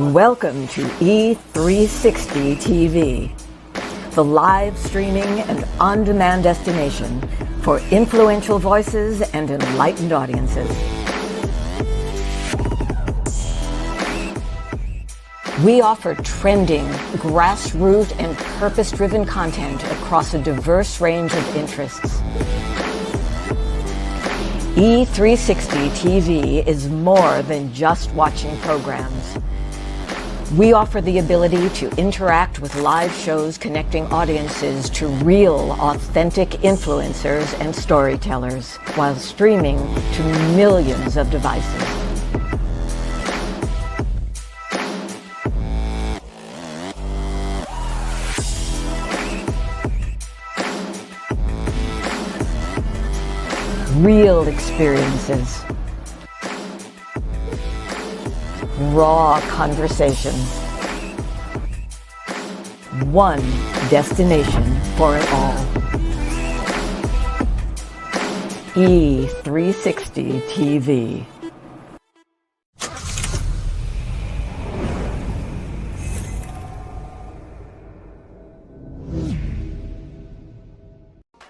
Welcome to E360 TV, the live streaming and on-demand destination for influential voices and enlightened audiences. We offer trending, grassroots, and purpose-driven content across a diverse range of interests. E360 TV is more than just watching programs. We offer the ability to interact with live shows connecting audiences to real, authentic influencers and storytellers while streaming to millions of devices. Real experiences. Raw conversations. One destination for it all. E360 TV.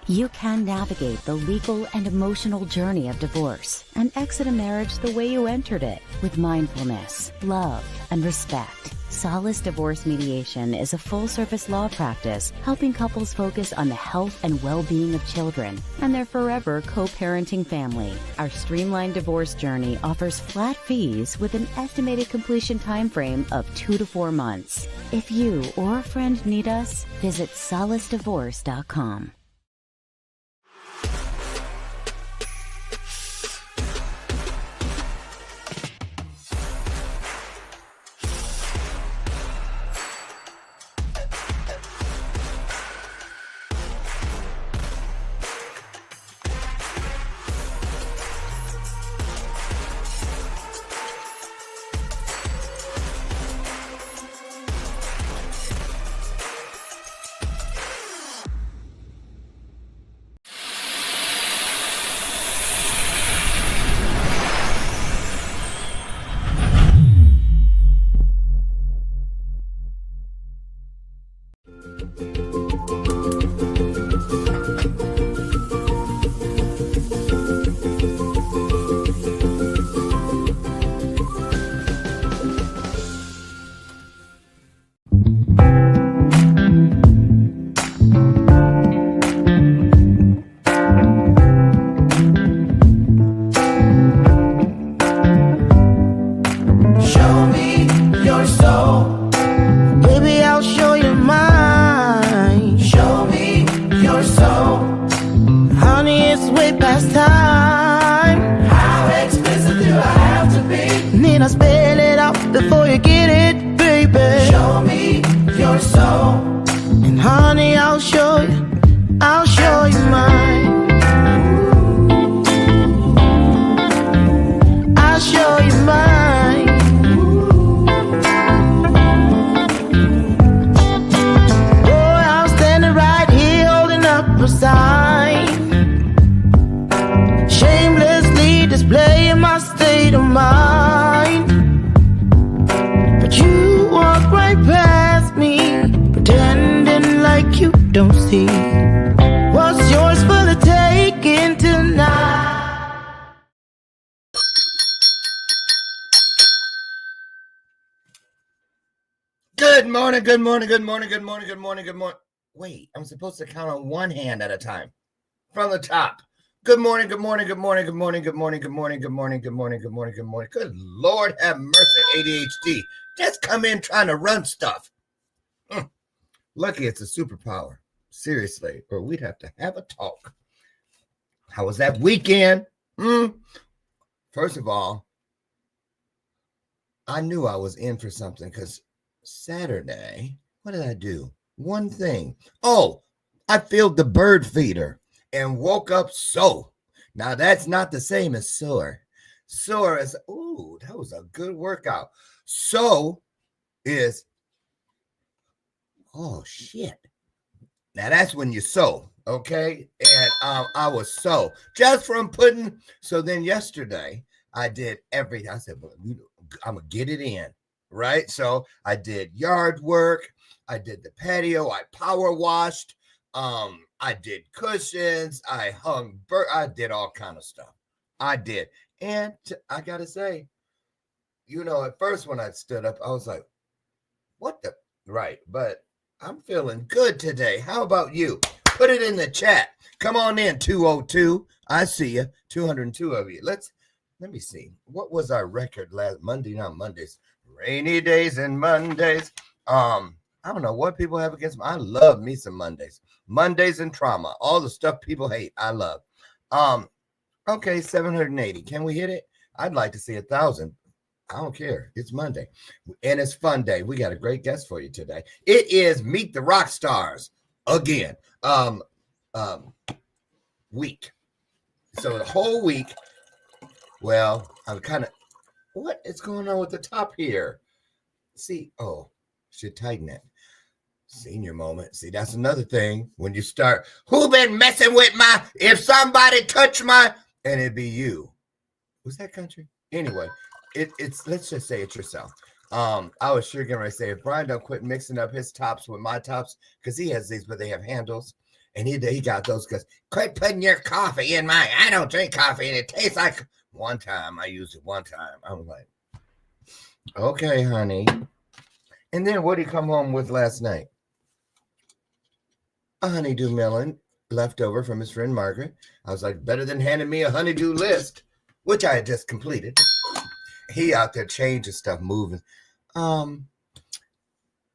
You can navigate the legal and emotional journey of divorce and exit a marriage the way you entered it, with mindfulness, love, and respect. Solace Divorce Mediation is a full-service law practice helping couples focus on the health and well-being of children and their forever co-parenting family. Our streamlined divorce journey offers flat fees with an estimated completion time frame of 2 to 4 months. If you or a friend need us, visit solacedivorce.com. Good morning. Wait, I'm supposed to count on one hand at a time from the top. Good morning. Good Lord have mercy, ADHD. Just come in trying to run stuff. Lucky it's a superpower. Seriously, or we'd have to have a talk. How was that weekend? First of all, I knew I was in for something because Saturday, what did I do? One thing. Oh, I filled the bird feeder and woke up so. Now, that's not the same as sore. Sore is, ooh, that was a good workout. So is, oh, shit. Now, that's when you sew, okay? And I was so just from putting. So then yesterday, I did everything. I said, well, I'm going to get it in. right? So I did yard work. I did the patio. I power washed. I did cushions. I hung. I did all kind of stuff. I did, and I gotta say, at first when I stood up, I was like, "What the?" Right, but I'm feeling good today. How about you? Put it in the chat. Come on in, 202. I see you. 202 of you. Let me see. What was our record last Monday? Not Mondays. Rainy days and Mondays. I don't know what people have against me. I love me some Mondays. Mondays and trauma. All the stuff people hate. I love. Okay, 780. Can we hit it? I'd like to see 1,000. I don't care. It's Monday. And it's fun day. We got a great guest for you today. It is Meet the Rock Stars again. Week. So the whole week, well, I'm kind of, what is going on with the top here? See, should tighten it. Senior moment. See, that's another thing. When you start, who been messing with if somebody touch and it'd be you. Was that country? Anyway, it's let's just say it yourself. I was sure going to say, if Brian don't quit mixing up his tops with my tops, because he has these, but they have handles. And he got those because quit putting your coffee in mine. I don't drink coffee and it tastes like one time. I used it one time. I was like, okay, honey. And then what did he come home with last night? A honeydew melon left over from his friend Margaret. I was like, better than handing me a honeydew list, which I had just completed. He out there changing stuff, moving.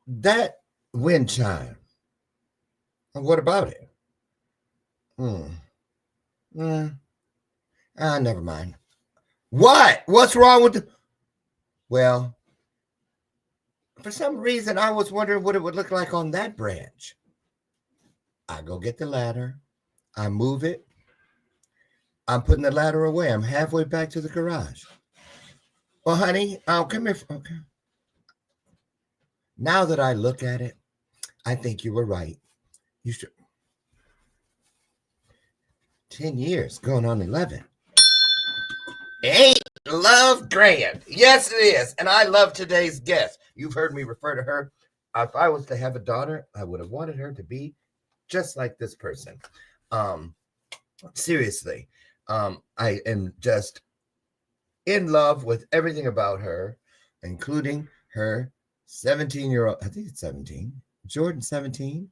That wind chime. What about it? Never mind. What? What's wrong with the... Well, for some reason, I was wondering what it would look like on that branch. I go get the ladder. I move it. I'm putting the ladder away. I'm halfway back to the garage. Well, honey, come here. Okay. Now that I look at it, I think you were right. You should. 10 years, going on 11. Ain't love grand? Yes, it is. And I love today's guest. You've heard me refer to her. If I was to have a daughter, I would have wanted her to be just like this person. Seriously, I am just in love with everything about her, including her 17-year-old. I think it's 17. Jordan, 17.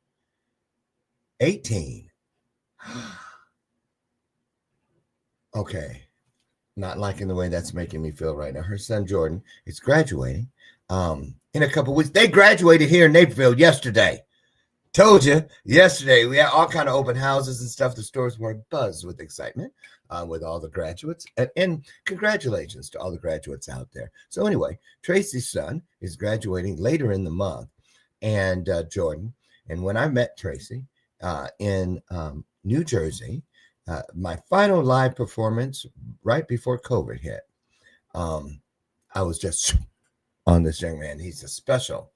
18. Okay. Not liking the way that's making me feel right now. Her son, Jordan, is graduating in a couple weeks. They graduated here in Naperville yesterday. Told you yesterday. We had all kind of open houses and stuff. The stores were buzz with excitement with all the graduates. And congratulations to all the graduates out there. So anyway, Tracie's son is graduating later in the month, and Jordan. And when I met Tracie in New Jersey, my final live performance right before COVID hit, I was just on this young man. He's a special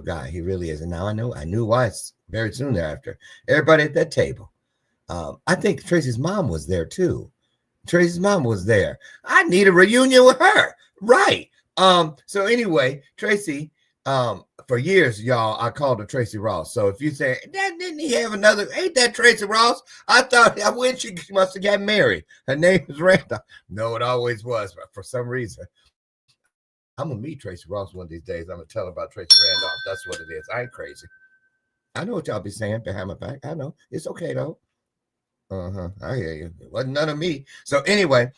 guy. He really is. And now I knew why very soon thereafter. Everybody at that table. I think Tracie's mom was there too. Tracie's mom was there. I need a reunion with her. Right. So anyway, Tracie, for years, y'all, I called her Tracie Ross. So if you say, didn't he have another, ain't that Tracie Ross? I wish she must have got married. Her name is Randolph. No, it always was, but for some reason, I'm going to meet Tracie Ross one of these days. I'm going to tell her about Tracie Randolph. That's what it is. I ain't crazy. I know what y'all be saying behind my back. I know. It's okay, though. I hear you. It wasn't none of me. So anyway,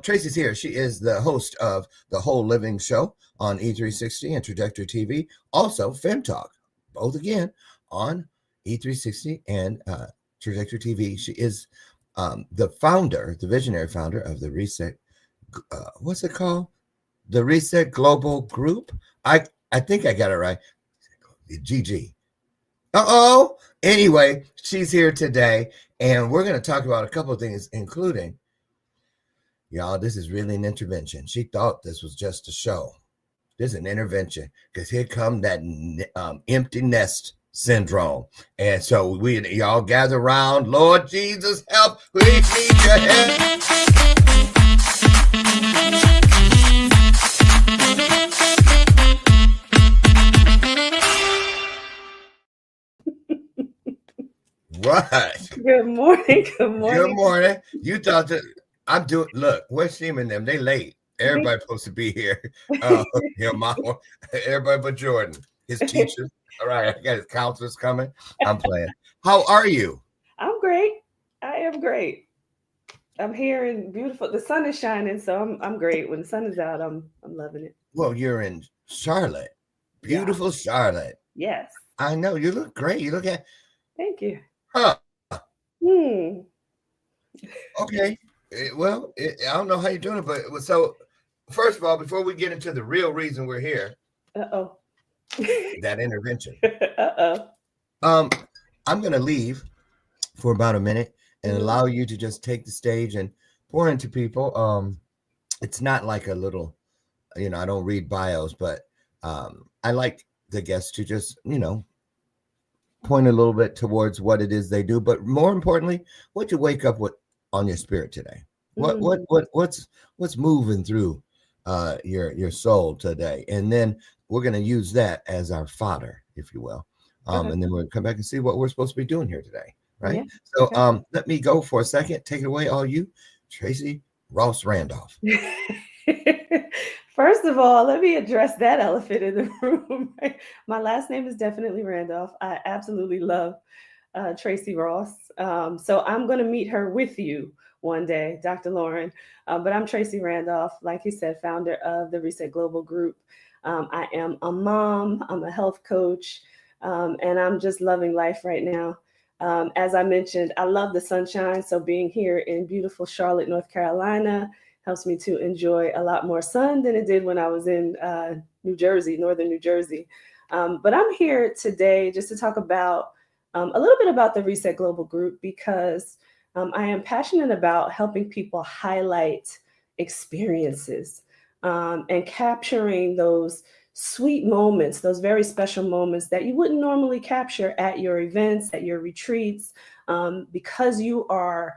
Tracie's here. She is the host of the Whole Living Show on E360 and Trajectory TV. Also, FEM TALK, both again on E360 and Trajectory TV. She is the founder, the visionary founder of the Reset. What's it called? The Reset Global Group. I think I got it right. GG. Anyway, she's here today, and we're going to talk about a couple of things, including, y'all, this is really an intervention. She thought this was just a show. This is an intervention, because here come that empty nest syndrome. And so y'all gather around. Lord Jesus, help. We need your help. right. Good morning. Good Good morning. morning. You thought that I'm doing, look, where's Seam and them? They late. Everybody's supposed to be here. Your mama, everybody but Jordan, his teachers. All right, I got his counselors coming. I'm playing. How are you? I'm great. I am great. I'm here in beautiful. The sun is shining, so I'm great. When the sun is out, I'm loving it. Well, you're in Charlotte. Yeah. Beautiful Charlotte. Yes. I know. You look great. You look at, Thank you. huh? Hmm. Okay. I don't know how you're doing it, but so first of all, before we get into the real reason we're here, Uh-oh. that intervention. Uh-oh. I'm gonna leave for about a minute and Mhm. allow you to just take the stage and pour into people. It's not like a little, I don't read bios, but I like the guests to just, point a little bit towards what it is they do, but more importantly, what you wake up with on your spirit today. What's moving through your soul today, and then we're going to use that as our fodder, if you will, Okay. and then we'll come back and see what we're supposed to be doing here today, right? Yeah. So Okay. let me go for a second. Take it away, all you, Tracie Randolph. First of all, let me address that elephant in the room. My last name is definitely Randolph. I absolutely love Tracie Ross. So I'm going to meet her with you one day, Dr. Lauren. But I'm Tracie Randolph, like you said, founder of the Reset Global Group. I am a mom, I'm a health coach, and I'm just loving life right now. As I mentioned, I love the sunshine. So being here in beautiful Charlotte, North Carolina, helps me to enjoy a lot more sun than it did when I was in New Jersey, northern New Jersey. But I'm here today just to talk about a little bit about the Reset Global Group, because I am passionate about helping people highlight experiences and capturing those sweet moments, those very special moments that you wouldn't normally capture at your events, at your retreats, because you are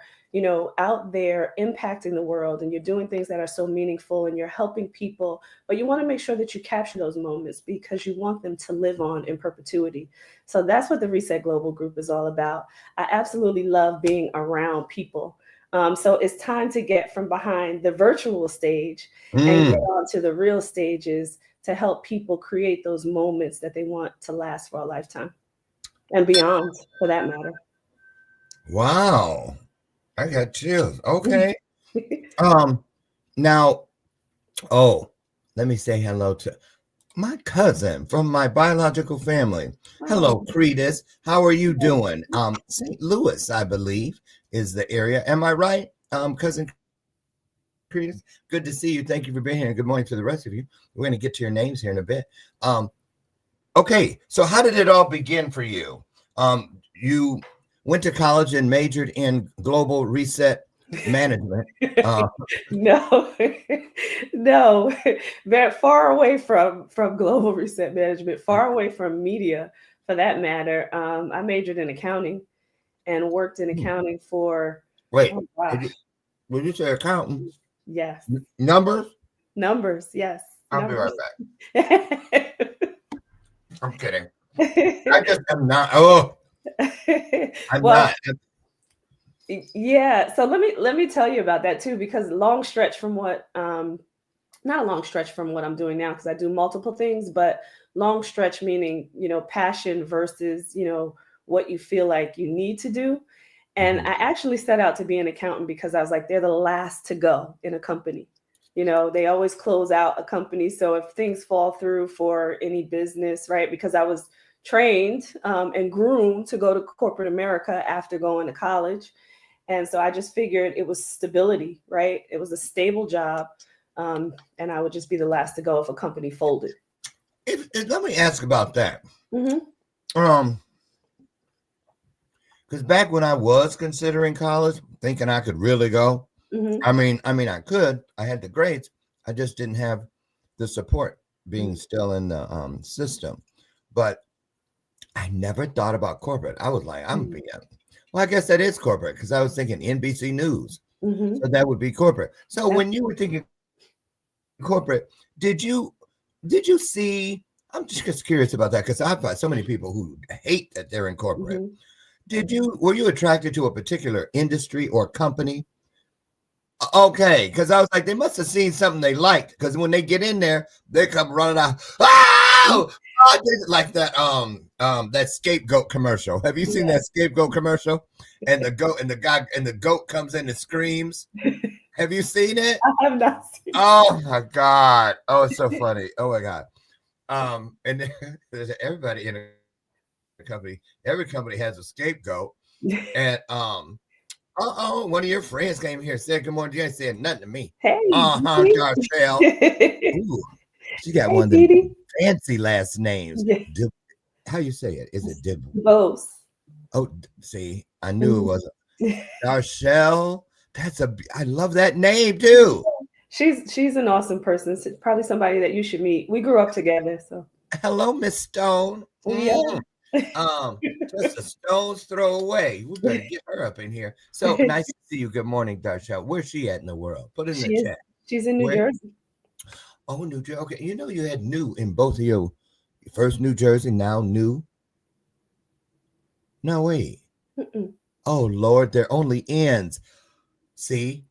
out there impacting the world and you're doing things that are so meaningful and you're helping people, but you want to make sure that you capture those moments because you want them to live on in perpetuity. So that's what the Reset Global Group is all about. I absolutely love being around people. So it's time to get from behind the virtual stage and get onto the real stages to help people create those moments that they want to last for a lifetime and beyond, for that matter. Wow. I got chills. Okay. Now, let me say hello to my cousin from my biological family. Hello, Cretus. How are you doing? St. Louis, I believe, is the area. Am I right? Cousin Cretus, good to see you. Thank you for being here. And good morning to the rest of you. We're going to get to your names here in a bit. Okay, so how did it all begin for you? You went to college and majored in global reset management. No, no, very far away from global reset management, far away from media, for that matter. I majored in accounting and worked in accounting for. Wait, Oh, gosh. Would you say accountant? Yes. Numbers? Numbers, yes. I'll Numbers. be right back. I'm kidding. I just am not. Oh, I'm Well, not. yeah. So let me tell you about that too, because long stretch from what not a long stretch from what I'm doing now, because I do multiple things, but long stretch meaning, passion versus, what you feel like you need to do. And I actually set out to be an accountant because I was like, they're the last to go in a company. They always close out a company. So if things fall through for any business, right? Because I was trained and groomed to go to corporate America after going to college. And so I just figured it was stability, right? It was a stable job. And I would just be the last to go if a company folded. Let me ask about that. Mm-hmm. Because back when I was considering college, thinking I could really go, Mm-hmm. I mean, I could. I had the grades. I just didn't have the support being still in the system. But I never thought about corporate. I was like, I'm being, well, I guess that is corporate, because I was thinking NBC News. Mm-hmm. So that would be corporate. So when you were thinking corporate, did you see, I'm just curious about that, because I've got so many people who hate that they're in corporate. Were you attracted to a particular industry or company? Okay, because I was like, they must have seen something they liked. Because when they get in there, they come running out. Oh, like that scapegoat commercial. Have you seen that scapegoat commercial? And the goat comes in and screams. Have you seen it? I have not seen. Oh my God! Oh, it's so funny. Oh my God! And there's everybody in a company. Every company has a scapegoat, and one of your friends came here and said good morning. You ain't said nothing to me. Hey, Darshell. Ooh, she got one of the fancy last names. How you say it? Is it DeVos? Oh, see, I knew it wasn't. Darshell. I love that name too. She's an awesome person. Probably somebody that you should meet. We grew up together, so. Hello, Miss Stone. Yeah. Just a stone's throw away. We better get her up in here. So nice to see you. Good morning, Darshell. Where's she at in the world? Put it in the chat. She's in New Jersey. Oh, New Jersey. Okay, you had new in both of you. First New Jersey, now new. No, wait. Oh Lord, they're only ends. See,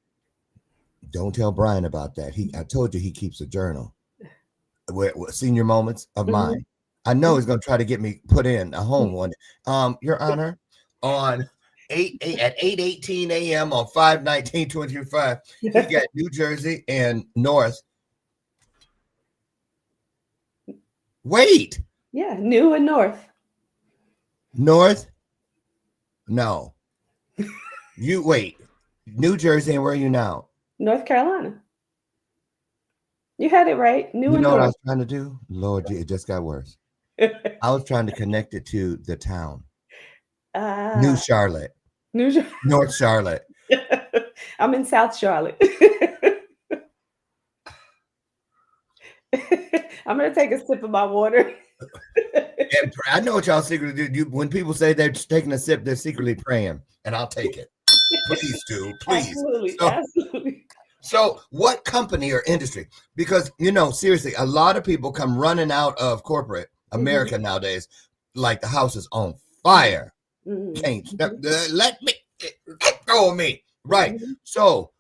don't tell Brian about that. I told you he keeps a journal. Where senior moments of mine. I know he's going to try to get me put in a home one. Your Honor, on at 8:18 a.m. on 5/19/25, he got New Jersey and North. Wait. Yeah, New and North. North? No. You wait. New Jersey, and where are you now? North Carolina. You had it right. New and North. What I was trying to do? Lord, it just got worse. I was trying to connect it to the town. New Charlotte. North Charlotte. I'm in South Charlotte. I'm going to take a sip of my water. And I know what y'all secretly do. When people say they're taking a sip, they're secretly praying, and I'll take it. Please do. Please. Absolutely. So what company or industry? Because, seriously, a lot of people come running out of corporate America nowadays like the house is on fire. Can't let go of me. Right. So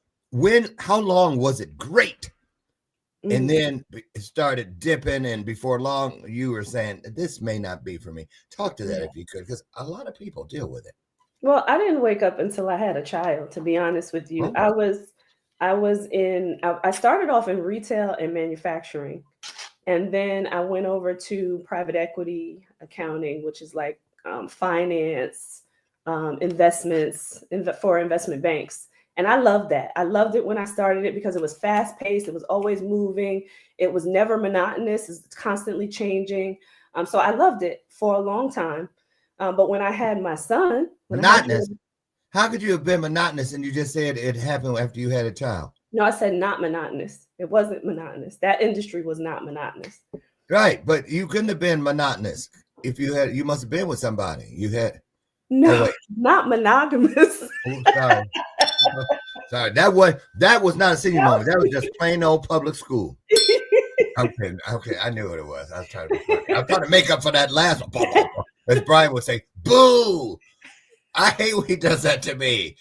how long was it great? And then it started dipping, and before long you were saying this may not be for me. Talk to that if you could, because a lot of people deal with it. Well, I didn't wake up until I had a child, to be honest with you. I started off in retail and manufacturing, and then I went over to private equity accounting, which is like finance, investments for investment banks. And I loved that. I loved it when I started it because it was fast paced. It was always moving. It was never monotonous. It's constantly changing. So I loved it for a long time. But when I had my son, monotonous. How could you have been monotonous? And you just said it happened after you had a child. No, I said not monotonous. It wasn't monotonous. That industry was not monotonous. Right, but you couldn't have been monotonous if you had. You must have been with somebody. You had. No, not monogamous. Oh, sorry. Sorry, that was not a senior moment. That was just plain old public school. Okay, I knew what it was. I was trying to make up for that last one. As Brian would say, boo! I hate when he does that to me.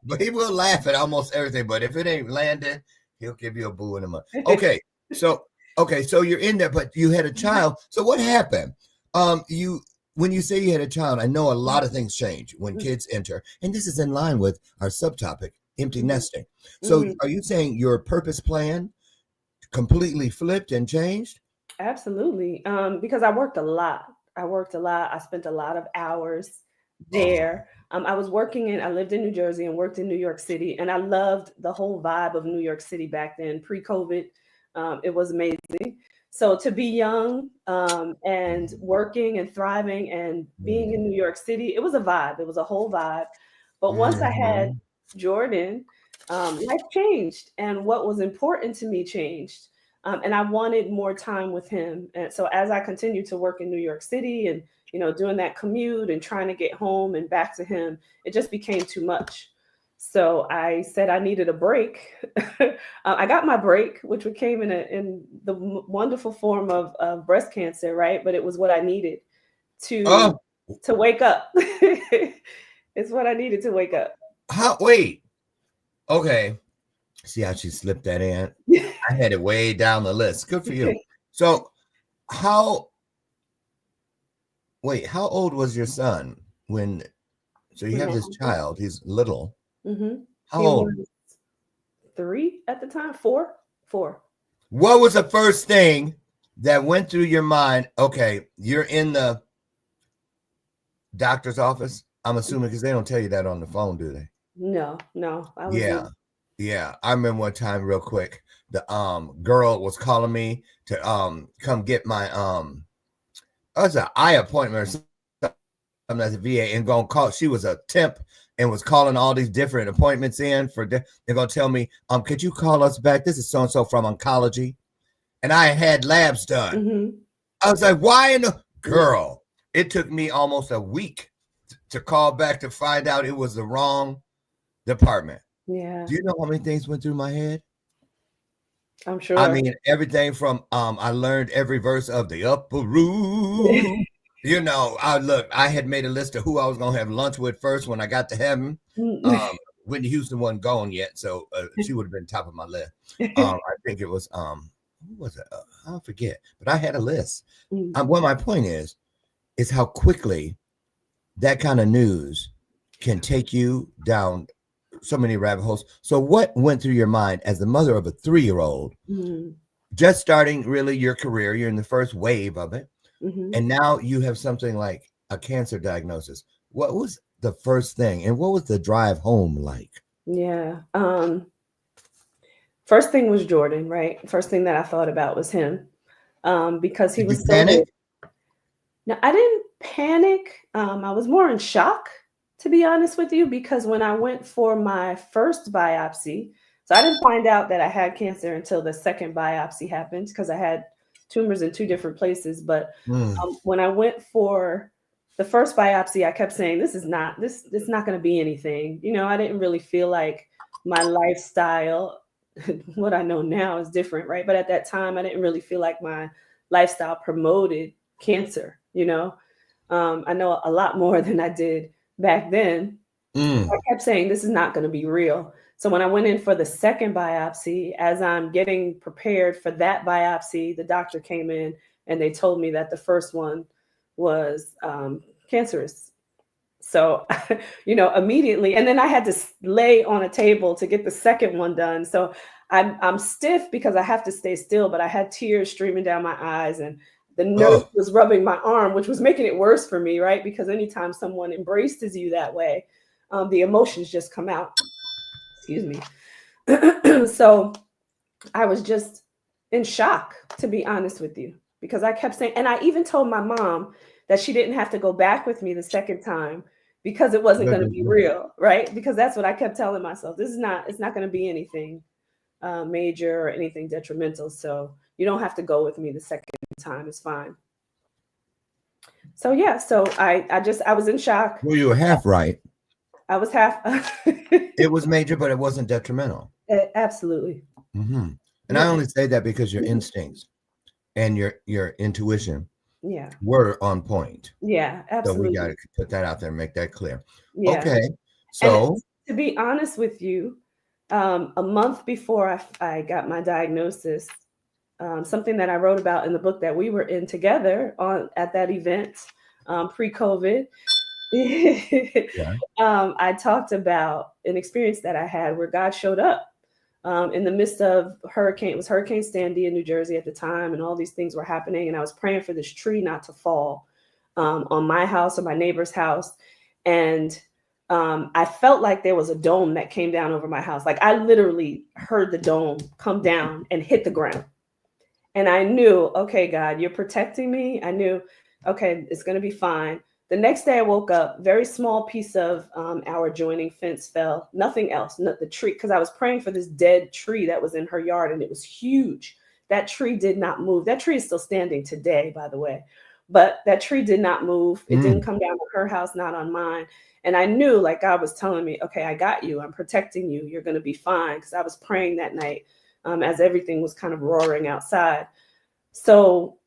But he will laugh at almost everything. But if it ain't landing, he'll give you a boo in a month. Okay, so you're in there, but you had a child. So what happened? When you say you had a child, I know a lot of things change when kids enter. And this is in line with our subtopic, empty nesting. So are you saying your purpose plan completely flipped and changed? Absolutely. Because I worked a lot. I spent a lot of hours there. I lived in New Jersey and worked in New York City. And I loved the whole vibe of New York City back then, pre-COVID. It was amazing. So to be young and working and thriving and being in New York City, it was a vibe. It was a whole vibe. But once I had Jordan, life changed. And what was important to me changed. And I wanted more time with him. And so as I continued to work in New York City and, doing that commute and trying to get home and back to him, it just became too much. So I said I needed a break. I got my break, which came in the wonderful form of breast cancer, right? But it was what I needed to to wake up. It's what I needed to wake up. Wait. Okay. See how she slipped that in? I had it way down the list. Good for you. So how old was your son when, so you have this child, he's little. Mm-hmm. How He old? was 3 at the time, 4. What was the first thing that went through your mind? Okay, you're in the doctor's office, I'm assuming, because they don't tell you that on the phone, do they? No, I was Yeah. I remember one time, real quick, the girl was calling me to come get my it was an eye appointment or something at the VA, and gonna call. She was a temp and was calling all these different appointments in for. They're gonna tell me, could you call us back? This is so and so from oncology, and I had labs done. Mm-hmm. I was like, why in the girl? It took me almost a week to call back to find out it was the wrong department. Yeah. Do you know how many things went through my head? I'm sure. I mean, everything from I learned every verse of the upper room. You know, I had made a list of who I was gonna have lunch with first when I got to heaven. Whitney Houston wasn't gone yet, so she would have been top of my list. I think it was who was it? I forget, but I had a list. Well, my point is how quickly that kind of news can take you down so many rabbit holes. So what went through your mind as the mother of a 3-year-old, just starting really your career? You're in the first wave of it. And now you have something like a cancer diagnosis. What was the first thing, and what was the drive home like? Yeah. First thing was Jordan, right? First thing that I thought about was him, because he was so panic? Now, I didn't panic. I was more in shock, to be honest with you, because when I went for my first biopsy, so I didn't find out that I had cancer until the second biopsy happened, because I had tumors in 2 different places. But when I went for the first biopsy, I kept saying, this is not going to be anything. You know, I didn't really feel like my lifestyle, what I know now is different, right? But at that time, I didn't really feel like my lifestyle promoted cancer. You know, I know a lot more than I did back then. I kept saying, this is not going to be real. So when I went in for the second biopsy, as I'm getting prepared for that biopsy, the doctor came in and they told me that the first one was cancerous. So, you know, immediately, and then I had to lay on a table to get the second one done. So I'm stiff because I have to stay still, but I had tears streaming down my eyes, and the nurse was rubbing my arm, which was making it worse for me, right? Because anytime someone embraces you that way, the emotions just come out. Excuse me. So I was just in shock, to be honest with you, because I kept saying, and I even told my mom that she didn't have to go back with me the second time because it wasn't going to be real, right? Because that's what I kept telling myself. It's not going to be anything major or anything detrimental. So you don't have to go with me the second time. It's fine. So yeah, so I was in shock. Well, you were half right. I was half. It was major, but it wasn't detrimental. Absolutely. And I only say that because your instincts and your intuition were on point. Yeah, absolutely. So we got to put that out there and make that clear. Yeah. Okay. So to be honest with you, a month before I got my diagnosis, something that I wrote about in the book that we were in together at that event, pre-COVID, I talked about an experience that I had where God showed up in the midst of it was Hurricane Sandy in New Jersey at the time, and all these things were happening. And I was praying for this tree not to fall on my house or my neighbor's house. And I felt like there was a dome that came down over my house. Like I literally heard the dome come down and hit the ground. And I knew, okay, God, you're protecting me. I knew, okay, it's going to be fine. The next day I woke up, very small piece of our adjoining fence fell, nothing else, not the tree, because I was praying for this dead tree that was in her yard, and it was huge. That tree did not move. That tree is still standing today, by the way, but that tree did not move. It didn't come down on her house, not on mine. And I knew, like God was telling me, okay, I got you. I'm protecting you. You're going to be fine, because I was praying that night as everything was kind of roaring outside. So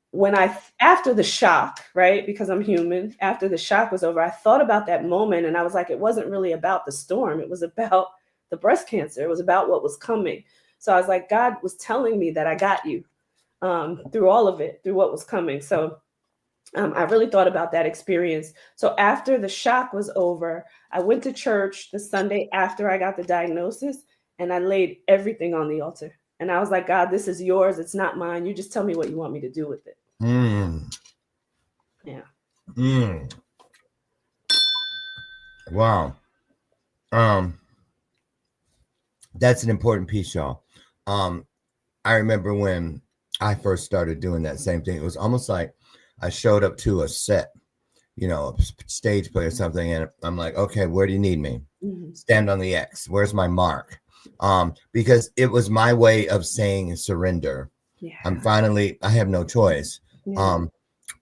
after the shock, right? Because I'm human, after the shock was over, I thought about that moment and I was like, it wasn't really about the storm. It was about the breast cancer. It was about what was coming. So I was like, God was telling me that I got you through all of it, through what was coming. So I really thought about that experience. So after the shock was over, I went to church the Sunday after I got the diagnosis and I laid everything on the altar. And I was like, God, this is yours. It's not mine. You just tell me what you want me to do with it. Yeah. Wow. That's an important piece, y'all. I remember when I first started doing that same thing. It was almost like I showed up to a set, a stage play or something, and I'm like, okay, where do you need me? Stand on the X. Where's my mark? Because it was my way of saying surrender. Yeah. I have no choice. Yeah.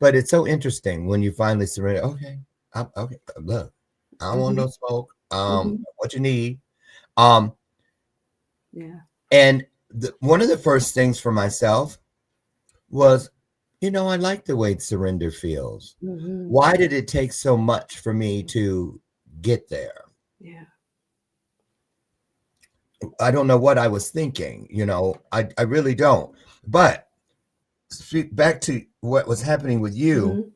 But it's so interesting when you finally surrender. Okay, okay, look, I don't want no smoke. What you need. Yeah. And one of the first things for myself was, I like the way surrender feels. Why did it take so much for me to get there? Yeah. I don't know what I was thinking, I really don't. But back to what was happening with you.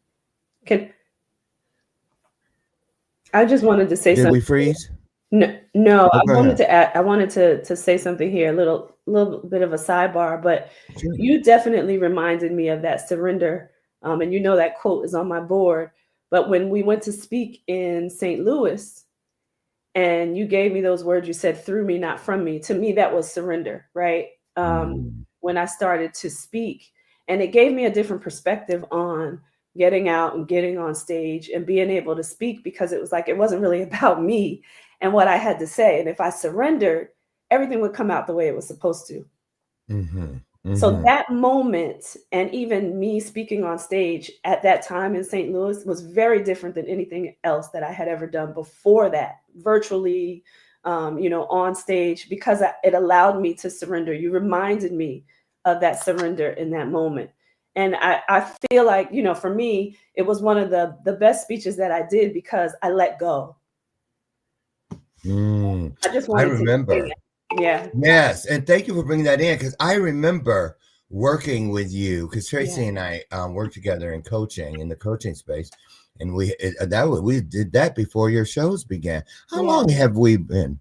I just wanted to say something. Did we freeze? No, I wanted to add, I wanted to say something here, a little bit of a sidebar, but Sure. You definitely reminded me of that surrender. And that quote is on my board. But when we went to speak in St. Louis and you gave me those words, you said, through me, not from me. To me, that was surrender, right? When I started to speak. And it gave me a different perspective on getting out and getting on stage and being able to speak, because it was like, it wasn't really about me and what I had to say. And if I surrendered, everything would come out the way it was supposed to. So that moment, and even me speaking on stage at that time in St. Louis, was very different than anything else that I had ever done before that, virtually, on stage, because it allowed me to surrender. You reminded me of that surrender in that moment. And I feel like, for me, it was one of the best speeches that I did because I let go. I just wanted I remember. to say that. Yeah. Yes. And thank you for bringing that in, because I remember working with you, because Tracie and I worked together in coaching, in the coaching space. And we did that before your shows began. How long have we been?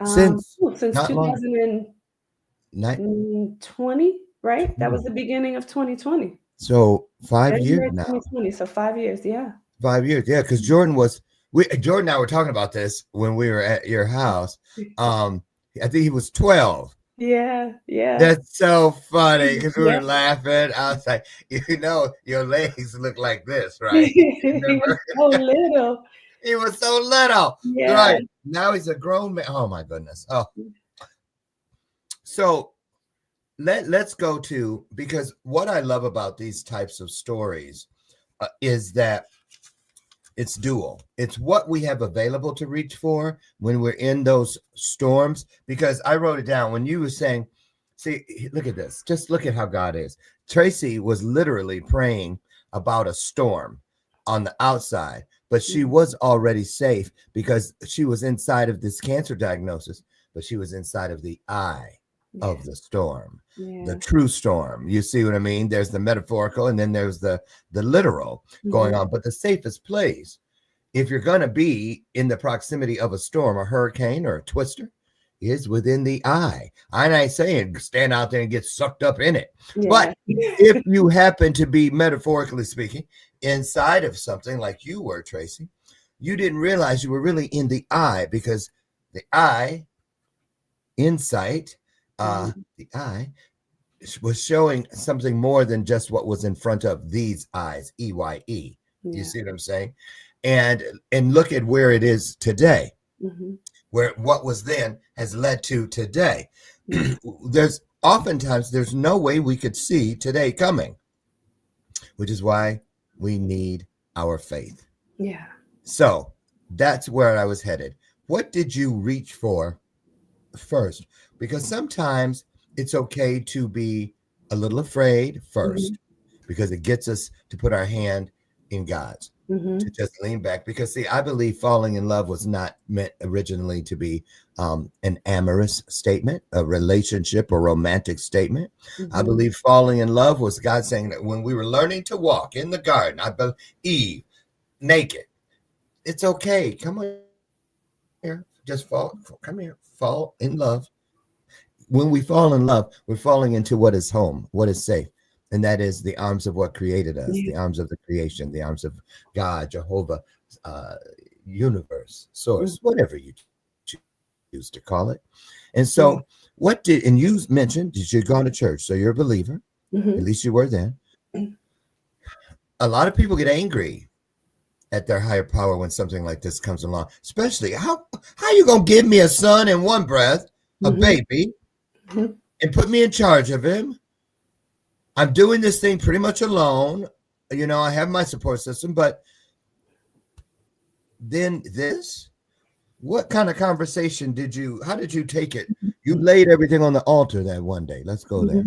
Since 2020, right? That was the beginning of 2020. So 5 years now. 2020, so 5 years, yeah. 5 years, yeah. Because Jordan and I were talking about this when we were at your house. I think he was 12. Yeah. That's so funny, because we were laughing. I was like, your legs look like this, right? He was so little. He was so little. Yeah. Right. Now he's a grown man. Oh my goodness. Oh. So let's go to, because what I love about these types of stories is that it's dual. It's what we have available to reach for when we're in those storms. Because I wrote it down when you were saying, see, look at this. Just look at how God is. Tracie was literally praying about a storm on the outside, but she was already safe because she was inside of this cancer diagnosis, but she was inside of the eye of the storm, the true storm. You see what I mean? There's the metaphorical, and then there's the literal going on. But the safest place, if you're going to be in the proximity of a storm, a hurricane or a twister, is within the eye. I'm not saying stand out there and get sucked up in it. But if you happen to be, metaphorically speaking, inside of something like you were, Tracie, you didn't realize you were really in the eye, because the eye, insight, the eye was showing something more than just what was in front of these eyes, EYE. You see what I'm saying? And look at where it is today, where what was then has led to today. Oftentimes there's no way we could see today coming, which is why we need our faith. Yeah. So that's where I was headed. What did you reach for first? Because sometimes it's okay to be a little afraid first, because it gets us to put our hand in God's, to just lean back. Because see, I believe falling in love was not meant originally to be an amorous statement, a relationship or romantic statement. I believe falling in love was God saying that when we were learning to walk in the garden, I believe Eve naked, it's okay. Come on here, just fall. Come here, fall in love. When we fall in love, we're falling into what is home, what is safe. And that is the arms of what created us, the arms of the creation, the arms of God, Jehovah, universe, source, whatever you choose to call it. And so and you mentioned that you'd gone to church, so you're a believer. At least you were then. A lot of people get angry at their higher power when something like this comes along, especially how you gonna give me a son in one breath, a baby, and put me in charge of him? I'm doing this thing pretty much alone. You know, I have my support system, but then this, what kind of conversation how did you take it? You laid everything on the altar that one day. Let's go there.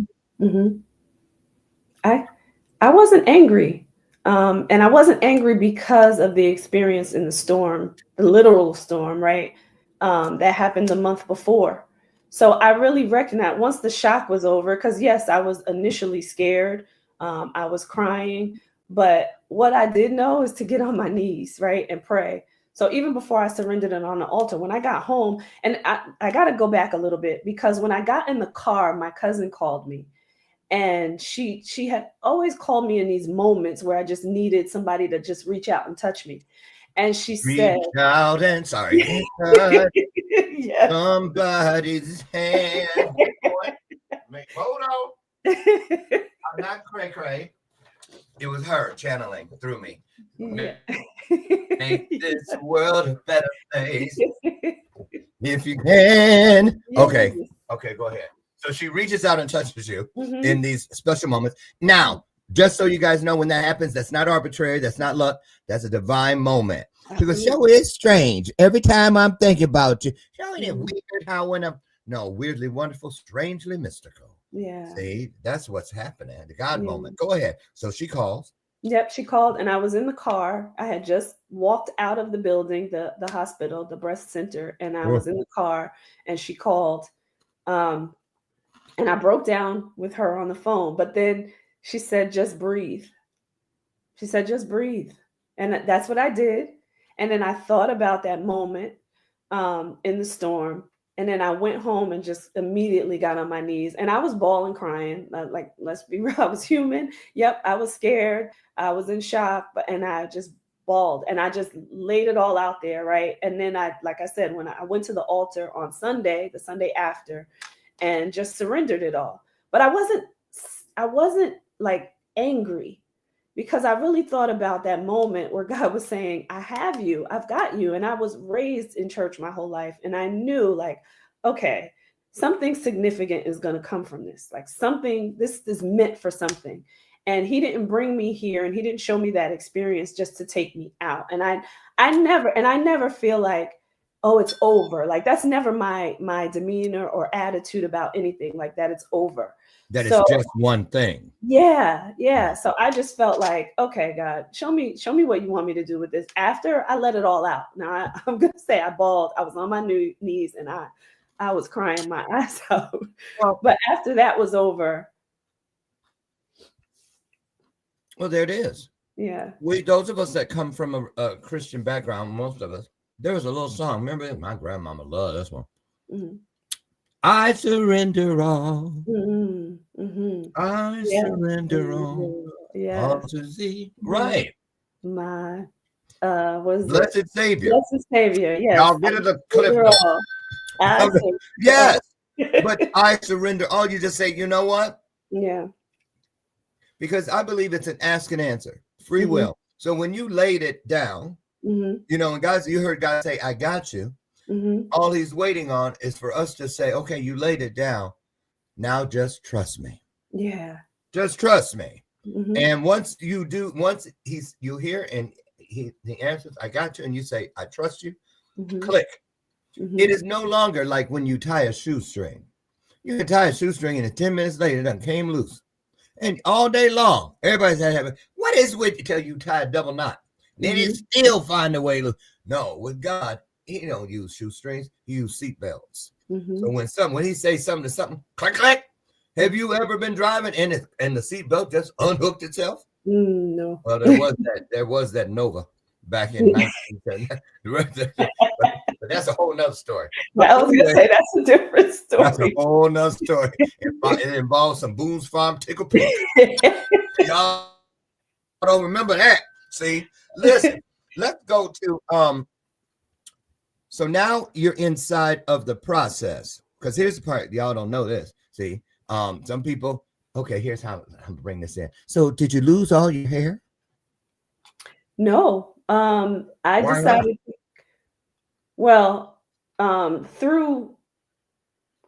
I wasn't angry. And I wasn't angry because of the experience in the storm, the literal storm, right? That happened the month before. So I really recognized once the shock was over, because yes, I was initially scared. I was crying, but what I did know is to get on my knees, right? And pray. So even before I surrendered it on the altar, when I got home, and I got to go back a little bit, because when I got in the car, my cousin called me. And she had always called me in these moments where I just needed somebody to just reach out and touch me. And she said, reach out and touch somebody's hand. Hold on. I'm not cray-cray. It was her channeling through me. Yeah. Make this world a better place if you can. Okay, go ahead. So she reaches out and touches you in these special moments. Now, just so you guys know, when that happens, that's not arbitrary. That's not luck. That's a divine moment. Because show is strange. Every time I'm thinking about you, show it weird how when weirdly wonderful, strangely mystical. Yeah. See, that's what's happening. The God moment. Go ahead. So she calls. Yep, she called, and I was in the car. I had just walked out of the building, the hospital, the breast center, and I was in the car, and she called. And I broke down with her on the phone, but then she said, just breathe. She said, just breathe. And that's what I did. And then I thought about that moment in the storm. And then I went home and just immediately got on my knees, and I was bawling, crying. Like, let's be real, I was human. Yep, I was scared. I was in shock, and I just bawled, and I just laid it all out there, right? And then like I said, when I went to the altar on Sunday, the Sunday after, and just surrendered it all. But I wasn't like angry, because I really thought about that moment where God was saying, I have you, I've got you. And I was raised in church my whole life. And I knew, like, okay, something significant is going to come from this. Like, this is meant for something. And he didn't bring me here, and he didn't show me that experience just to take me out. And I never feel like, oh, it's over. Like, that's never my demeanor or attitude about anything like that. It's over. That is just one thing. Yeah. So I just felt like, okay, God, show me what you want me to do with this. After I let it all out. Now I'm gonna say I bawled. I was on my knees, and I was crying my eyes out. But after that was over. Well, there it is. Yeah. Those of us that come from a Christian background, most of us, there was a little song. Remember, my grandmama loved this one. I surrender all. I surrender all. Yeah. All to thee. Right. My was Blessed Savior. Blessed Savior. Yes. I'll get it a clip. Yes. But I surrender all. You just say, you know what? Yeah. Because I believe it's an ask and answer. Free will. So when you laid it down, you know, and you heard God say, I got you. All he's waiting on is for us to say, okay, you laid it down. Now just trust me. Yeah. Just trust me. And once you do, you hear and he answers, I got you. And you say, I trust you. Click. It is no longer like when you tie a shoestring. You can tie a shoestring and 10 minutes later it done came loose. And all day long, everybody's having, what is with you till you tie a double knot? Then it Mhm. still find a way to, no, with God, he don't use shoestrings, he use seat belts. So Mhm. when he says something to something, click, click. Have you ever been driving and the seat belt just unhooked itself? No. Well, there was that Nova back in 1910. But that's a whole nother story. But I was gonna anyway, say that's a different that's a story. whole nother story. It involves some Boone's Farm tickle pink. Y'all don't remember that. See, listen, let's go to so now you're inside of the process. Because here's the part, y'all don't know this. See, some people, okay, here's how I'm bring this in. So did you lose all your hair? No. I Why not? decided, well, through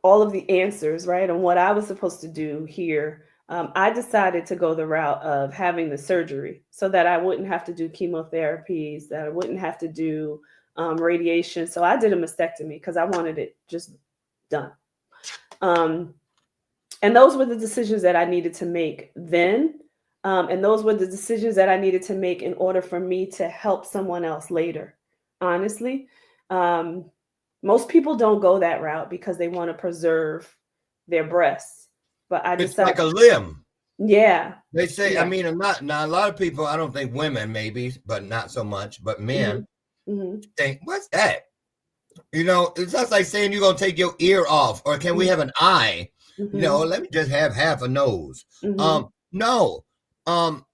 all of the answers, right, and what I was supposed to do here, I decided to go the route of having the surgery so that I wouldn't have to do chemotherapies, that I wouldn't have to do radiation. So I did a mastectomy because I wanted it just done. Um, and those were the decisions that I needed to make then. And those were the decisions that I needed to make in order for me to help someone else later. Honestly, um, most people don't go that route because they want to preserve their breasts. But I It's decided, like a limb. yeah, They say, I yeah, mean, I'm not now. A lot of people, I don't think women, maybe, but not so much. But hmm men hmm think, "What's that?" It's just like saying you're gonna take your ear off, or can we have an eye? No, hmm let me just have half a nose. hmm No, um,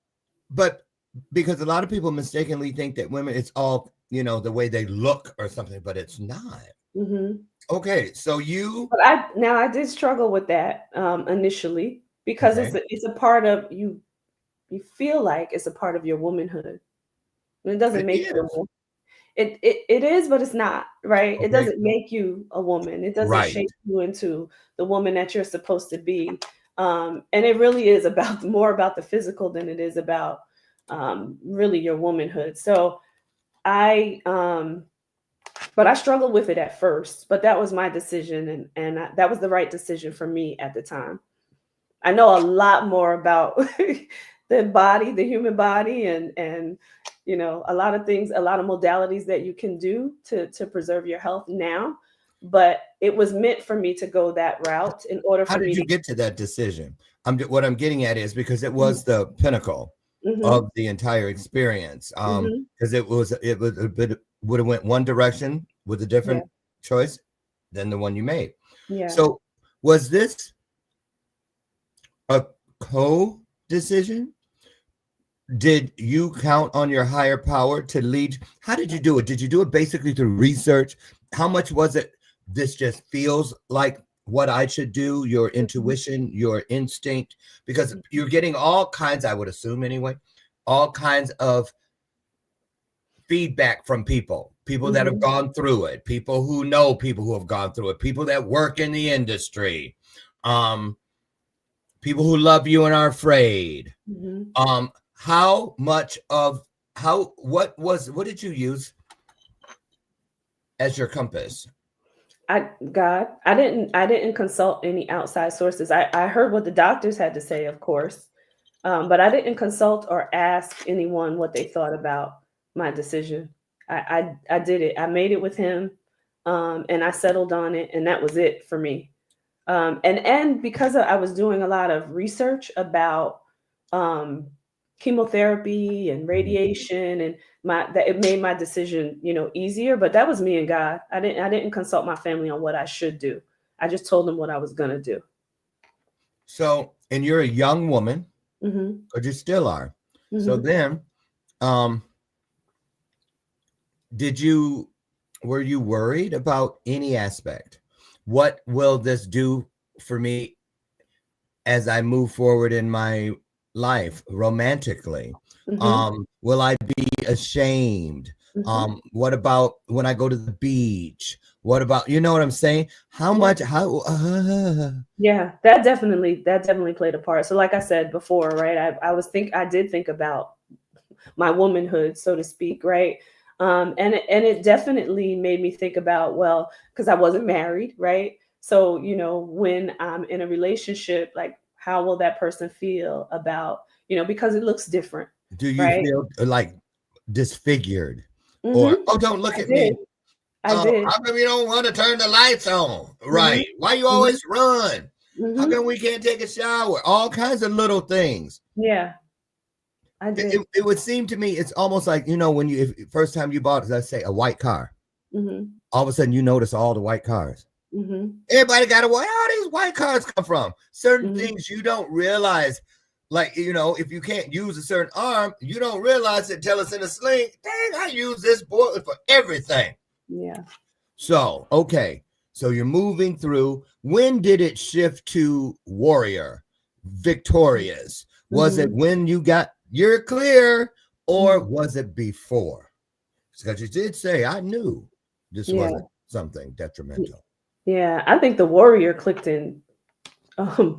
but because a lot of people mistakenly think that women, it's all the way they look or something, but it's not. hmm Okay, so you But I did struggle with that initially because okay? it's a part of you. You feel like it's a part of your womanhood. And it doesn't It make you a is woman. It is, but it's not, right? It okay, doesn't make you a woman. It doesn't right? shape you into the woman that you're supposed to be. And it really is about more about the physical than it is about really your womanhood. So I but I struggled with it at first, but that was my decision and that was the right decision for me at the time. I know a lot more about the body, the human body, and a lot of things, a lot of modalities that you can do to preserve your health now. But it was meant for me to go that route in order How for did me you to. get to that decision? What I'm getting at is because it Mhm, was the pinnacle mhm, of the entire experience. mhm, Because it was a bit would have went one direction with a yeah, different choice than the one you made. yeah. So was this a co-decision? Did you count on your higher power to lead? How did you do it? Did you do it basically through research? How much was it? This just feels like what I should do, your Mhm, intuition, your instinct, because mhm, you're getting all kinds, I would assume anyway, all kinds of feedback from people that have mhm, gone through it, people who know people who have gone through it, people that work in the industry, um, people who love you and are afraid. mhm. How much of what did you use as your compass? I didn't consult any outside sources. I heard what the doctors had to say, of course, but I didn't consult or ask anyone what they thought about my decision. I did it. I made it with him, and I settled on it, and that was it for me. And because I was doing a lot of research about um, chemotherapy and Mhm. radiation, and that it made my decision, easier. But that was me and God. I didn't consult my family on what I should do. I just told them what I was gonna do. So, and you're a young woman, Hmm or you still are. So hmm then, um, did you were you worried about any aspect? What will this do for me as I move forward in my life romantically? hmm Will I be ashamed? hmm What about when I go to the beach? What about, you know what I'm saying? How Yeah. much, how, Yeah, that definitely played a part. So like I said before, right? I did think about my womanhood, so to speak, right? And it definitely made me think about, well, because I wasn't married, right? So when I'm in a relationship, like how will that person feel about, because it looks different. Do you Right. feel like disfigured? Or, Mm-hmm. oh, don't look at did. me. I did. How come you don't want to turn the lights on? Mm-hmm. Right. Why you always run? Mm-hmm. How come we can't take a shower? All kinds of little things. Yeah. I did. It would seem to me it's almost like, when if first time you bought, let's say, a white car, Mm-hmm. all of a sudden you notice all the white cars. Mm-hmm. Everybody got a white. All these white cars come from certain Mm-hmm. things you don't realize. Like, if you can't use a certain arm, you don't realize it till it's in a sling. Dang, I use this board for everything. Yeah. So, okay. So you're moving through. When did it shift to warrior, victorious? Was it when you got you're clear, or was it before? Because you did say, I knew this wasn't something detrimental. Yeah, I think the warrior clicked in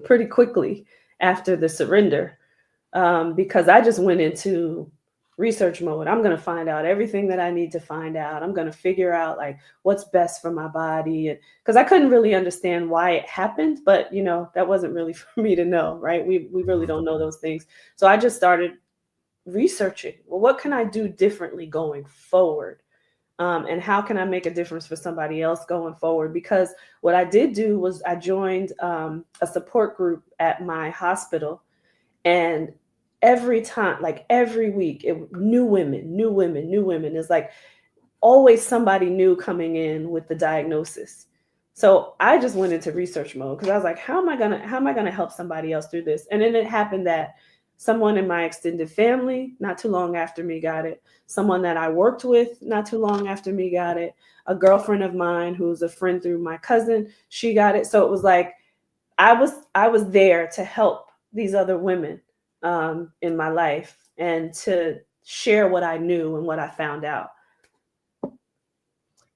pretty quickly after the surrender, because I just went into research mode. I'm going to find out everything that I need to find out. I'm going to figure out like what's best for my body, and because I couldn't really understand why it happened, but that wasn't really for me to know, right? We really don't know those things. So I just started researching, well, what can I do differently going forward? And how can I make a difference for somebody else going forward? Because what I did do was I joined a support group at my hospital, and every time, like every week, new women. It's like always somebody new coming in with the diagnosis. So I just went into research mode because I was like, how am I gonna help somebody else through this? And then it happened that someone in my extended family, not too long after me, got it. Someone that I worked with, not too long after me, got it. A girlfriend of mine who's a friend through my cousin, she got it. So it was like I was there to help these other women in my life and to share what I knew and what I found out.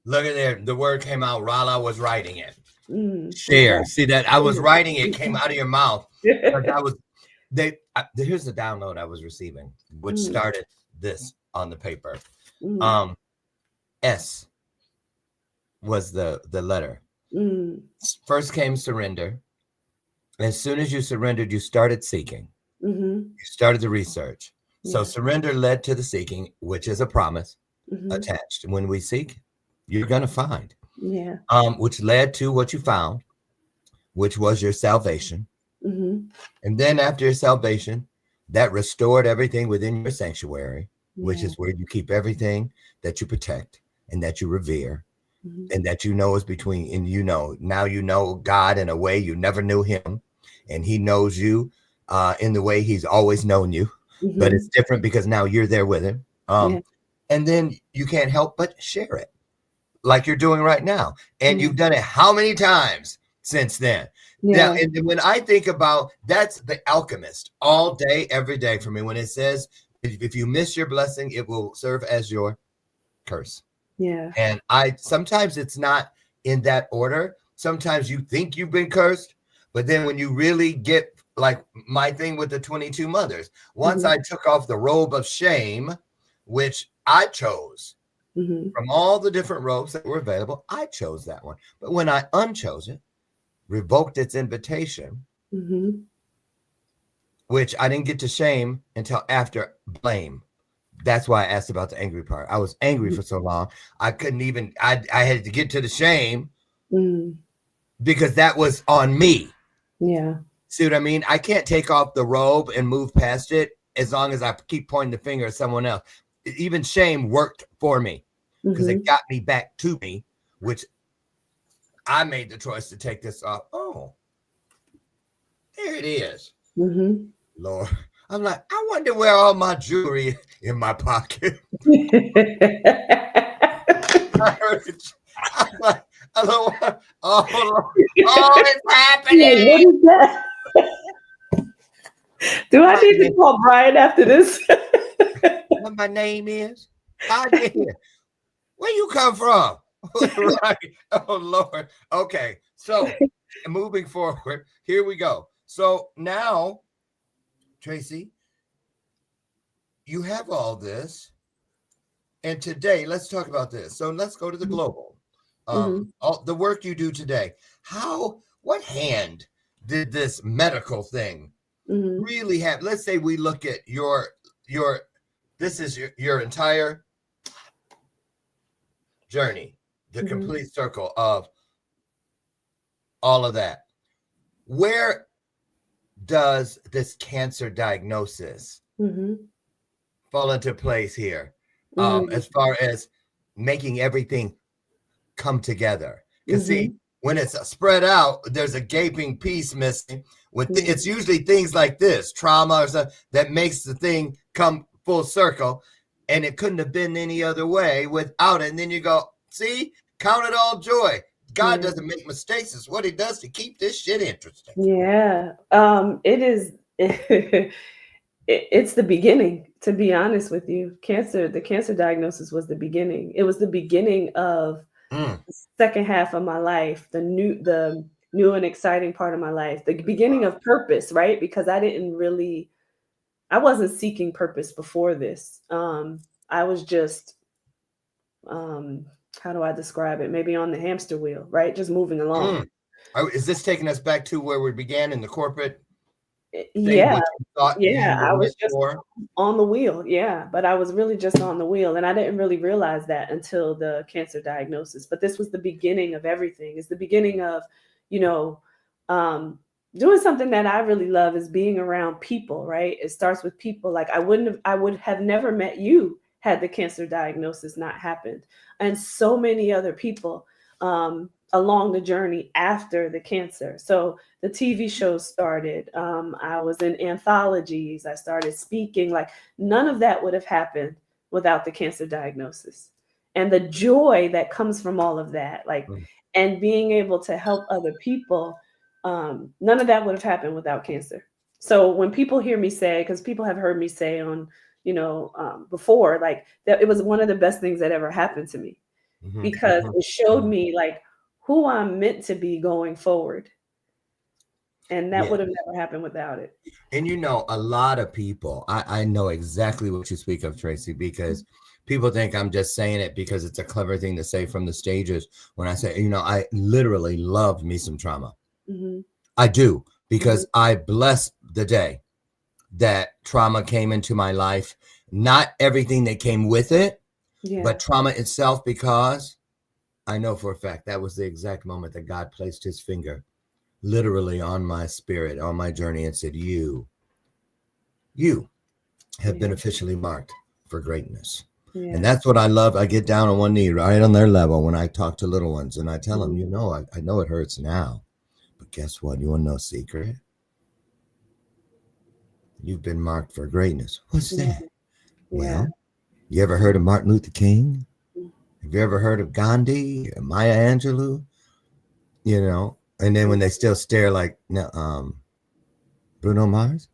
Look at there. The word came out while I was writing it. Share. See that I was writing it, came out of your mouth. Here's the download I was receiving, which started this on the paper. S was the letter. First came surrender. As soon as you surrendered, you started seeking. You started the research. So surrender led to the seeking, which is a promise attached. When we seek, you're going to find. Which led to what you found, which was your salvation. And then after your salvation, that restored everything within your sanctuary, which is where you keep everything that you protect and that you revere and that is between, and now you know God in a way you never knew him, and he knows you in the way he's always known you, but it's different because now you're there with him. And then you can't help but share it like you're doing right now. And you've done it how many times since then? Now, and when I think about, that's the alchemist all day, every day for me. When it says, if you miss your blessing, it will serve as your curse. And sometimes it's not in that order. Sometimes you think you've been cursed, but then when you really get, like my thing with the 22 mothers, once I took off the robe of shame, which I chose from all the different robes that were available, I chose that one. But when I unchose it, revoked its invitation, which I didn't get to shame until after blame. That's why I asked about the angry part. I was angry for so long. I couldn't even, I had to get to the shame because that was on me. See what I mean? I can't take off the robe and move past it as long as I keep pointing the finger at someone else. Even shame worked for me because it got me back to me, which I made the choice to take this off. Oh, there it is. Lord, I'm like, I wonder where all my jewelry in my pocket. I heard it. I'm like, I don't want, oh, it's happening. What is that? Do I need to call Brian after this? What my name is? Where you come from? Right. Oh, Lord. Okay. So moving forward, here we go. So now, Tracie, you have all this. And today, let's talk about this. So let's go to the global. All the work you do today. What hand did this medical thing really have, let's say we look at your this is your entire journey, the complete circle of all of that. Where does this cancer diagnosis fall into place here, as far as making everything come together? Because see, when it's spread out, there's a gaping piece missing. It's usually things like this, trauma or something, that makes the thing come full circle, and it couldn't have been any other way without it. And then you go, see, count it all joy. God doesn't make mistakes. It's what he does to keep this shit interesting. Yeah. It is. It's the beginning, to be honest with you. The cancer diagnosis was the beginning. It was the beginning of the second half of my life, the new and exciting part of my life, the beginning of purpose, right? Because I wasn't seeking purpose before this. I was just, how do I describe it? Maybe on the hamster wheel, right? Just moving along. Is this taking us back to where we began in the corporate? Yeah. I was just on the wheel. Yeah. But I was really just on the wheel. And I didn't really realize that until the cancer diagnosis. But this was the beginning of everything. It's the beginning of, doing something that I really love, is being around people, right? It starts with people. Like I would have never met you had the cancer diagnosis not happened. And so many other people along the journey after the cancer. So the TV shows started. I was in anthologies. I started speaking. Like none of that would have happened without the cancer diagnosis. And the joy that comes from all of that, and being able to help other people, none of that would have happened without cancer. So when people hear me say, because people have heard me say on, before, like that, it was one of the best things that ever happened to me, because it showed me like who I'm meant to be going forward. And that would have never happened without it. And a lot of people, I know exactly what you speak of, Tracie, because people think I'm just saying it because it's a clever thing to say from the stages. When I say, I literally loved me some trauma. I do, because I bless the day that trauma came into my life. Not everything that came with it, but trauma itself, because I know for a fact that was the exact moment that God placed his finger literally on my spirit, on my journey, and said, you have been officially marked for greatness. And that's what I love. I get down on one knee right on their level when I talk to little ones, and I tell them, I know it hurts now, but guess what? You want to know a secret? You've been marked for greatness. What's that? Well, you ever heard of Martin Luther King? Have you ever heard of Gandhi, Maya Angelou? And then when they still stare like, Bruno Mars?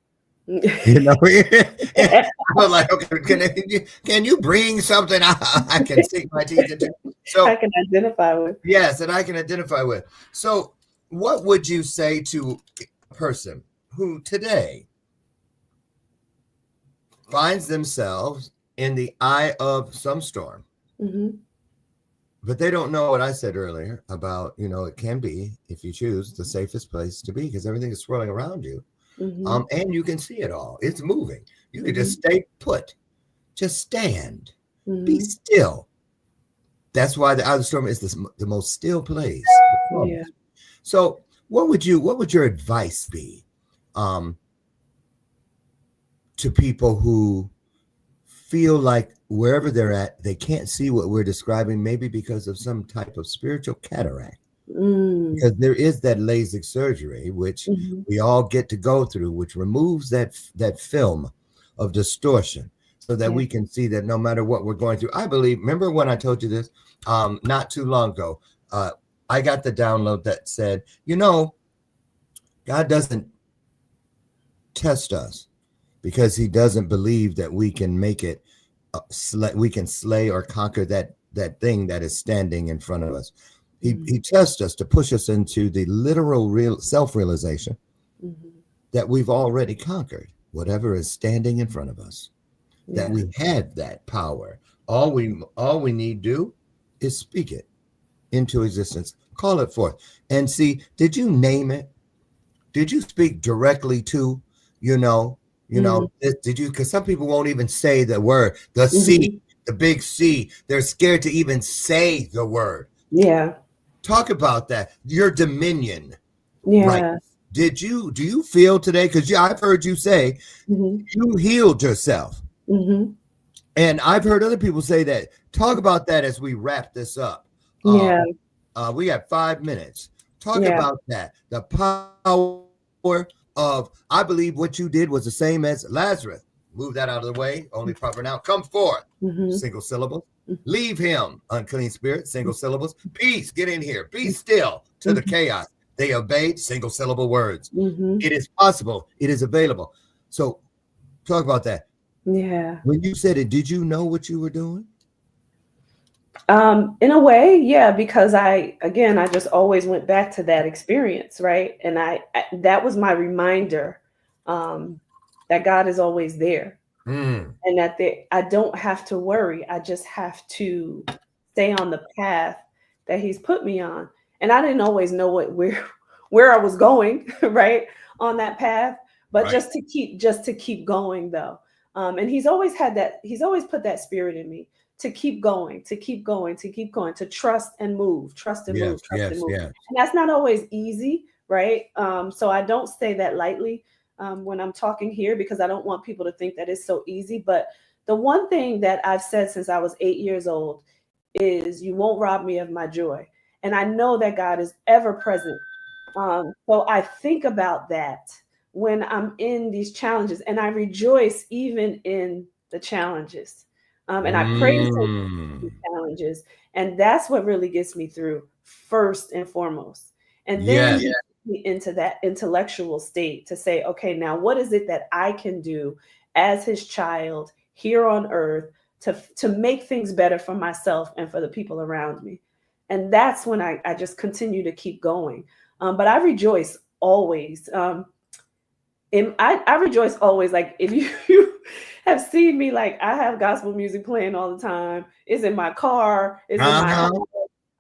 I was like, okay, can you bring something I can sink my teeth into? So I can identify with. Yes, and I can identify with. So what would you say to a person who today finds themselves in the eye of some storm, but they don't know what I said earlier about, it can be, if you choose, the safest place to be, because everything is swirling around you. And you can see it all. It's moving. You can just stay put. Just stand. Be still. That's why the eye of the storm is the most still place. So what would your advice be to people who feel like wherever they're at, they can't see what we're describing, maybe because of some type of spiritual cataract? Because there is that LASIK surgery, which we all get to go through, which removes that film of distortion, so that we can see that no matter what we're going through. I believe, remember when I told you this not too long ago, I got the download that said, God doesn't test us because he doesn't believe that we can make it, we can slay or conquer that thing that is standing in front of us. He tests us to push us into the literal real self-realization that we've already conquered whatever is standing in front of us, that we had that power. All we need to do is speak it into existence, call it forth. And see, did you name it? did you speak directly to, did you, because some people won't even say the word, the C, the big C. They're scared to even say the word. Yeah. Talk about that. Your dominion. Yeah. Right. Do you feel today? Because I've heard you say you healed yourself. And I've heard other people say that. Talk about that as we wrap this up. Yeah. We got 5 minutes. Talk Yeah. about that. The power of, I believe what you did was the same as Lazarus. Move that out of the way. Only proper now. Come forth. Single syllables. Leave him, unclean spirit. Single syllables. Peace. Get in here. Be still to the chaos. They obeyed. Single syllable words. It is possible. It is available. So talk about that. Yeah. When you said it, did you know what you were doing? In a way, yeah, because I just always went back to that experience, right? And that was my reminder that God is always there, and that I don't have to worry. I just have to stay on the path that He's put me on. And I didn't always know where I was going, right, on that path, but just to keep going though. And He's always had that. He's always put that spirit in me to keep going, to trust and move, and move. And that's not always easy, right? So I don't say that lightly when I'm talking here, because I don't want people to think that it's so easy. But the one thing that I've said since I was 8 years old is, you won't rob me of my joy. And I know that God is ever present. So I think about that when I'm in these challenges, and I rejoice even in the challenges. And I praise Him for the challenges. And that's what really gets me through, first and foremost. And then into that intellectual state to say, okay, now what is it that I can do as His child here on earth to make things better for myself and for the people around me? And that's when I just continue to keep going. But I rejoice always. I rejoice always. Like, if you have seen me, like, I have gospel music playing all the time. It's in my car. It's in my house.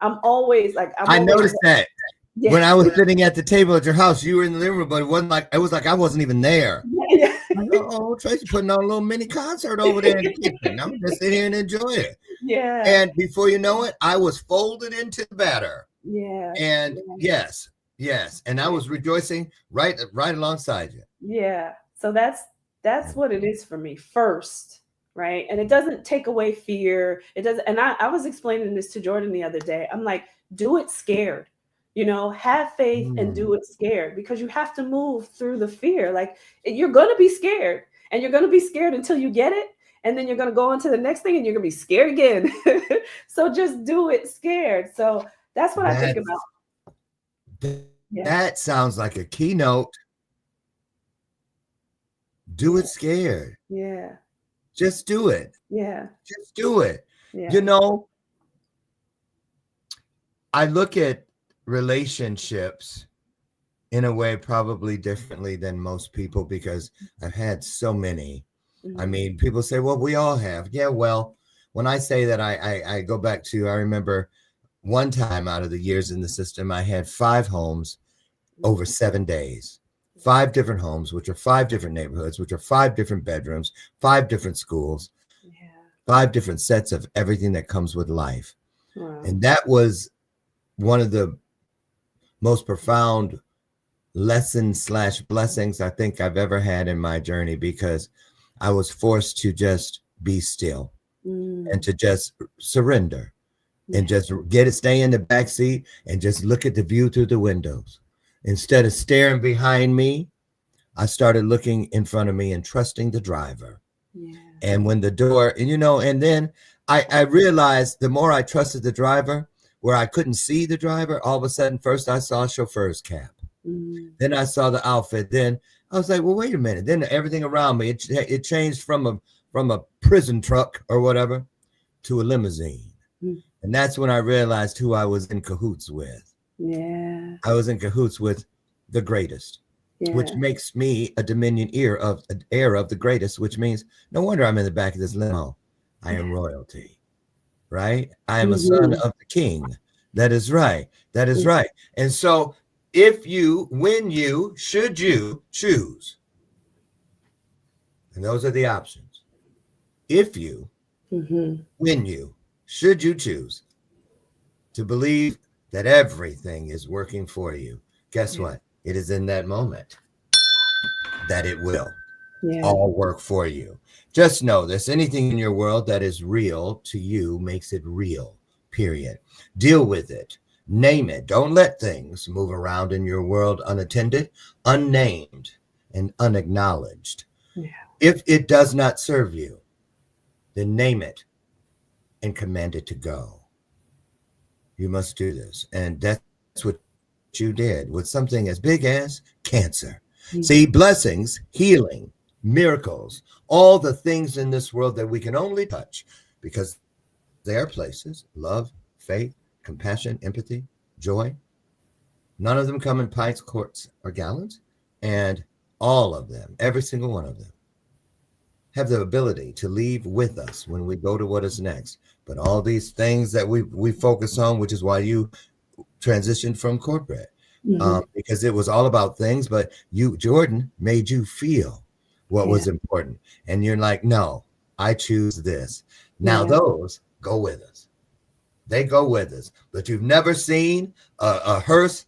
I'm always like, I noticed that when I was sitting at the table at your house, you were in the living room, but it was like I wasn't even there. Like, oh, Tracie putting on a little mini concert over there in the kitchen. I'm just sit here and enjoy it. Yeah. And before you know it, I was folded into the batter. Yeah. And yes. And I was rejoicing right alongside you. Yeah. So that's what it is for me first, right? And it doesn't take away fear. It doesn't. And I was explaining this to Jordan the other day. I'm like, do it scared, have faith and do it scared, because you have to move through the fear. Like, you're going to be scared, and you're going to be scared until you get it. And then you're going to go on to the next thing, and you're going to be scared again. So just do it scared. So that's what I think about. That sounds like a keynote. Do it scared. Yeah. Just do it. Yeah. Just do it. Yeah. I look at relationships in a way probably differently than most people, because I've had so many. I mean, people say, well, we all have. Yeah, well, when I say that, I go back to, I remember one time out of the years in the system, I had 5 homes over 7 days. 5 different homes, which are 5 different neighborhoods, which are 5 different bedrooms, 5 different schools, 5 different sets of everything that comes with life. Wow. And that was one of the most profound lessons/blessings I think I've ever had in my journey, because I was forced to just be still and to just surrender and just stay in the back seat and just look at the view through the windows. Instead of staring behind me, I started looking in front of me and trusting the driver. Yeah. And when the door, and then I realized the more I trusted the driver, where I couldn't see the driver, all of a sudden, first I saw a chauffeur's cap. Then I saw the outfit. Then I was like, well, wait a minute. Then everything around me, it changed from a prison truck or whatever to a limousine. And that's when I realized who I was in cahoots with. Yeah. I was in cahoots with the greatest, which makes me a dominion heir of the greatest, which means no wonder I'm in the back of this limo. I am royalty, right? I am a son of the king. That is right. That is right. And so if you, when you, should you choose, and those are the options. If you, when you, should you choose to believe that everything is working for you, guess what? It is in that moment that it will all work for you. Just know this: anything in your world that is real to you makes it real, period. Deal with it. Name it. Don't let things move around in your world unattended, unnamed, and unacknowledged. Yeah. If it does not serve you, then name it and command it to go. You must do this. And that's what you did with something as big as cancer. See, blessings, healing, miracles, all the things in this world that we can only touch because they are places: love, faith, compassion, empathy, joy. None of them come in pints, quarts, or gallons. And all of them, every single one of them, have the ability to leave with us when we go to what is next. But all these things that we focus on, which is why you transitioned from corporate, because it was all about things, but you, Jordan, made you feel what was important. And you're like, no, I choose this. Now those go with us. They go with us. But you've never seen a hearse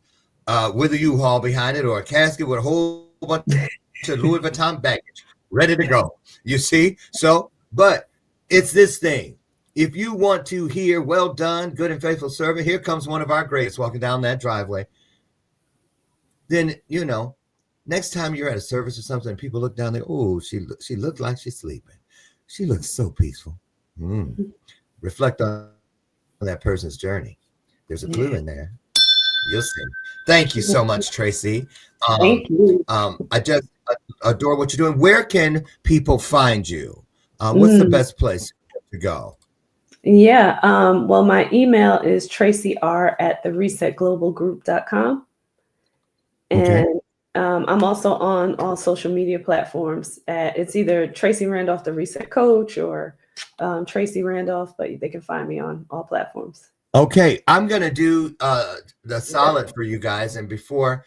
with a U-Haul behind it, or a casket with a whole bunch of Louis Vuitton baggage ready to go. You see? So, but it's this thing. If you want to hear, well done, good and faithful servant, here comes one of our greats walking down that driveway, then, you know, next time you're at a service or something, people look down there, oh, she looked like she's sleeping. She looks so peaceful. Reflect on that person's journey. There's a clue in there. You'll see. Thank you so much, Tracie. Thank you. I just adore what you're doing. Where can people find you? What's the best place to go? Yeah. Well, my email is tracier@theresetglobalgroup.com. And I'm also on all social media platforms. It's either Tracie Randolph, the Reset Coach, or Tracie Randolph, but they can find me on all platforms. Okay, I'm going to do the solid for you guys. And before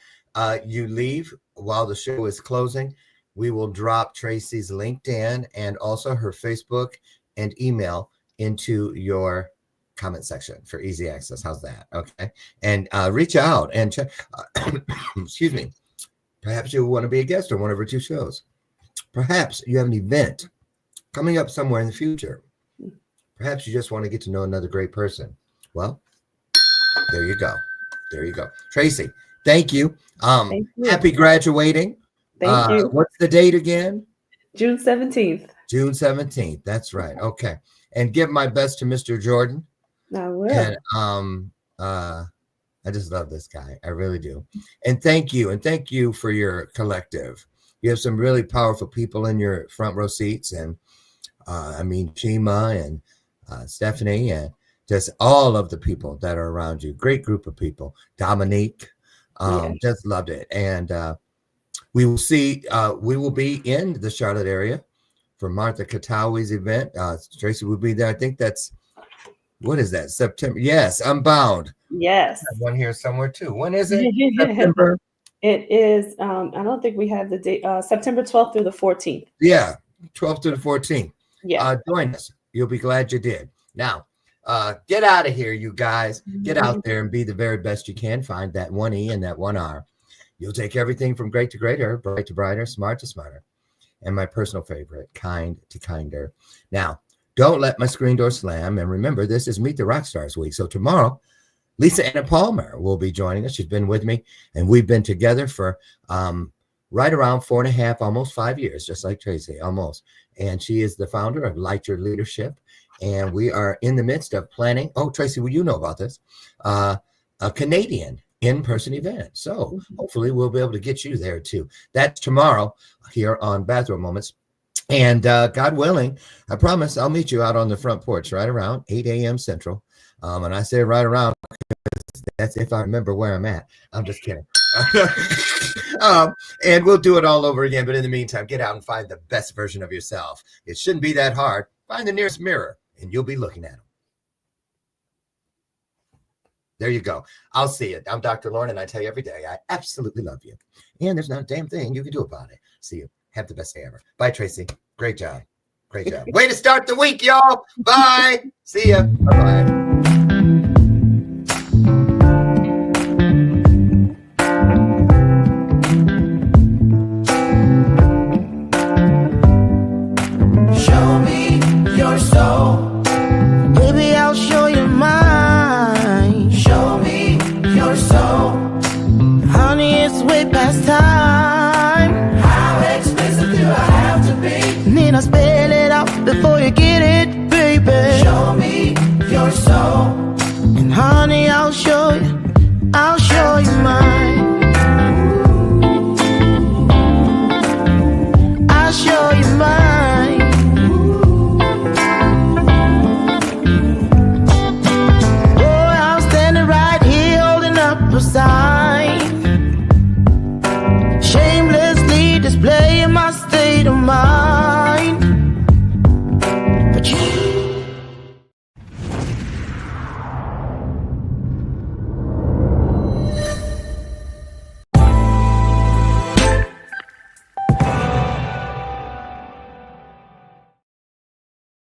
you leave, while the show is closing, we will drop Tracie's LinkedIn and also her Facebook and email into your comment section for easy access. How's that? Okay. And reach out and check. Excuse me. Perhaps you want to be a guest on one of her two shows. Perhaps you have an event coming up somewhere in the future. Perhaps you just want to get to know another great person. Well, there you go. There you go. Tracie, thank you. Thank you. Happy graduating. Thank you. What's the date again? June 17th. June 17th. That's right. Okay. And give my best to Mr. Jordan. I will. And I just love this guy. I really do. And thank you. And thank you for your collective. You have some really powerful people in your front row seats. And Chima and Stephanie and just all of the people that are around you. Great group of people. Dominique. Just loved it. And we will be in the Charlotte area for Martha Katawi's event. Tracie will be there. I think that's, what is that? September. Yes, I'm bound. Yes. I have one here somewhere too. When is it? September. It is. I don't think we have the date. September 12th through the 14th. Yeah, 12th to the 14th. Yeah. Join us. You'll be glad you did. Now, get out of here, you guys. Get out there and be the very best you can. Find that one E and that one R. You'll take everything from great to greater, bright to brighter, smart to smarter. And my personal favorite, kind to kinder. Now, don't let my screen door slam. And remember, this is Meet the Rockstars week. So tomorrow, Lisa Anna Palmer will be joining us. She's been with me, and we've been together for right around 4.5, almost 5 years, just like Tracie, almost. And she is the founder of Light Your Leadership. And we are in the midst of planning. Oh, Tracie, well, you know about this. A Canadian in-person event. So hopefully we'll be able to get you there too. That's tomorrow here on Bathrobe Moments. And God willing, I promise I'll meet you out on the front porch right around 8 a.m. Central. And I say right around, that's if I remember where I'm at. I'm just kidding. And we'll do it all over again. But in the meantime, get out and find the best version of yourself. It shouldn't be that hard. Find the nearest mirror and you'll be looking at them. There you go. I'll see it. I'm Dr. Lauren, and I tell you every day, I absolutely love you. And there's not a damn thing you can do about it. See you. Have the best day ever. Bye, Tracie. Great job. Great job. Way to start the week, y'all. Bye. See ya. Bye-bye. Show me your soul. Baby, I'll show you mine. Show me your soul. Honey, it's way past time. How expensive do I have to be? Need I spell it out before you get it, baby? Show me your soul. And honey, I'll show you mine. I'll show you mine. Boy, I'm standing right here holding up a sign, shamelessly displaying my state of mind.